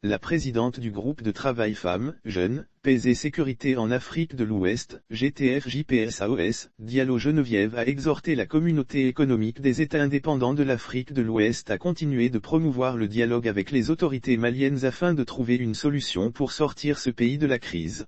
La présidente du groupe de travail Femmes, Jeunes, Paix et Sécurité en Afrique de l'Ouest, GTF-JPSAOS, Diallo Geneviève a exhorté la communauté économique des États indépendants de l'Afrique de l'Ouest à continuer de promouvoir le dialogue avec les autorités maliennes afin de trouver une solution pour sortir ce pays de la crise.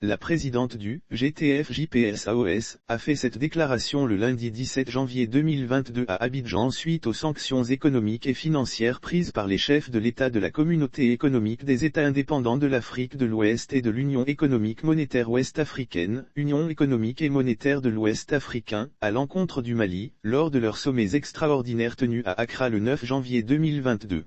La présidente du GTF-JPSAOS a fait cette déclaration le lundi 17 janvier 2022 à Abidjan suite aux sanctions économiques et financières prises par les chefs de l'État de la communauté économique des États indépendants de l'Afrique de l'Ouest et de l'Union économique monétaire ouest-africaine, Union économique et monétaire de l'Ouest africain, à l'encontre du Mali, lors de leurs sommets extraordinaires tenus à Accra le 9 janvier 2022.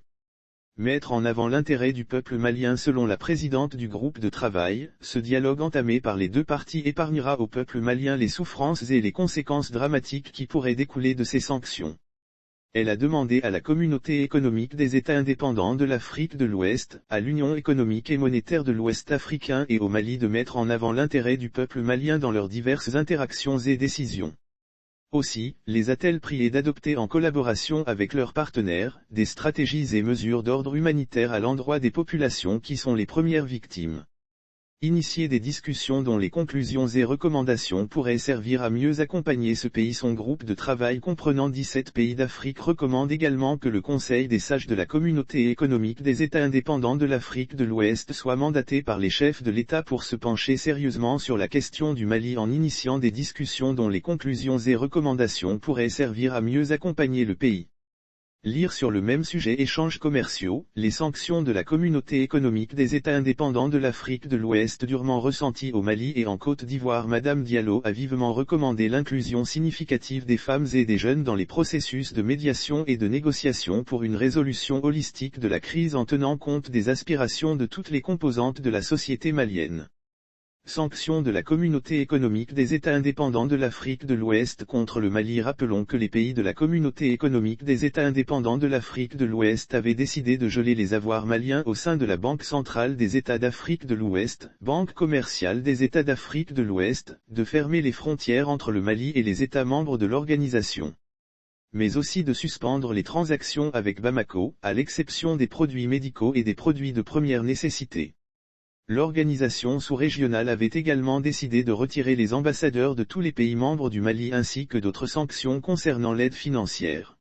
Mettre en avant l'intérêt du peuple malien selon la présidente du groupe de travail, ce dialogue entamé par les deux parties épargnera au peuple malien les souffrances et les conséquences dramatiques qui pourraient découler de ces sanctions. Elle a demandé à la communauté économique des États indépendants de l'Afrique de l'Ouest, à l'Union économique et monétaire de l'Ouest africain et au Mali de mettre en avant l'intérêt du peuple malien dans leurs diverses interactions et décisions. Aussi, les a-t-elle priés d'adopter en collaboration avec leurs partenaires, des stratégies et mesures d'ordre humanitaire à l'endroit des populations qui sont les premières victimes. Initier des discussions dont les conclusions et recommandations pourraient servir à mieux accompagner ce pays. Son groupe de travail comprenant 17 pays d'Afrique recommande également que le Conseil des sages de la communauté économique des États indépendants de l'Afrique de l'Ouest soit mandaté par les chefs de l'État pour se pencher sérieusement sur la question du Mali en initiant des discussions dont les conclusions et recommandations pourraient servir à mieux accompagner le pays. Lire sur le même sujet. Échanges commerciaux, les sanctions de la communauté économique des États indépendants de l'Afrique de l'Ouest durement ressenties au Mali et en Côte d'Ivoire. Madame Diallo a vivement recommandé l'inclusion significative des femmes et des jeunes dans les processus de médiation et de négociation pour une résolution holistique de la crise en tenant compte des aspirations de toutes les composantes de la société malienne. Sanctions de la communauté économique des États indépendants de l'Afrique de l'Ouest contre le Mali. Rappelons que les pays de la communauté économique des États indépendants de l'Afrique de l'Ouest avaient décidé de geler les avoirs maliens au sein de la Banque centrale des États d'Afrique de l'Ouest, Banque commerciale des États d'Afrique de l'Ouest, de fermer les frontières entre le Mali et les États membres de l'organisation. Mais aussi de suspendre les transactions avec Bamako, à l'exception des produits médicaux et des produits de première nécessité. L'organisation sous-régionale avait également décidé de retirer les ambassadeurs de tous les pays membres du Mali ainsi que d'autres sanctions concernant l'aide financière.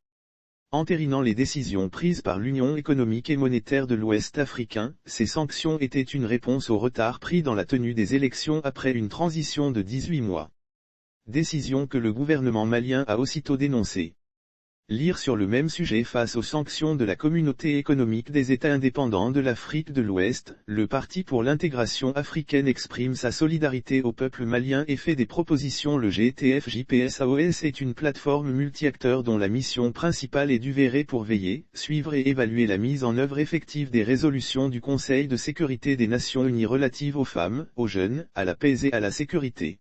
Entérinant les décisions prises par l'Union économique et monétaire de l'Ouest africain, ces sanctions étaient une réponse au retard pris dans la tenue des élections après une transition de 18 mois. Décision que le gouvernement malien a aussitôt dénoncée. Lire sur le même sujet. Face aux sanctions de la communauté économique des États indépendants de l'Afrique de l'Ouest, le Parti pour l'intégration africaine exprime sa solidarité au peuple malien et fait des propositions. Le GTF-JPSAOS est une plateforme multi-acteurs dont la mission principale est d'œuvrer pour veiller, suivre et évaluer la mise en œuvre effective des résolutions du Conseil de sécurité des Nations Unies relatives aux femmes, aux jeunes, à la paix et à la sécurité.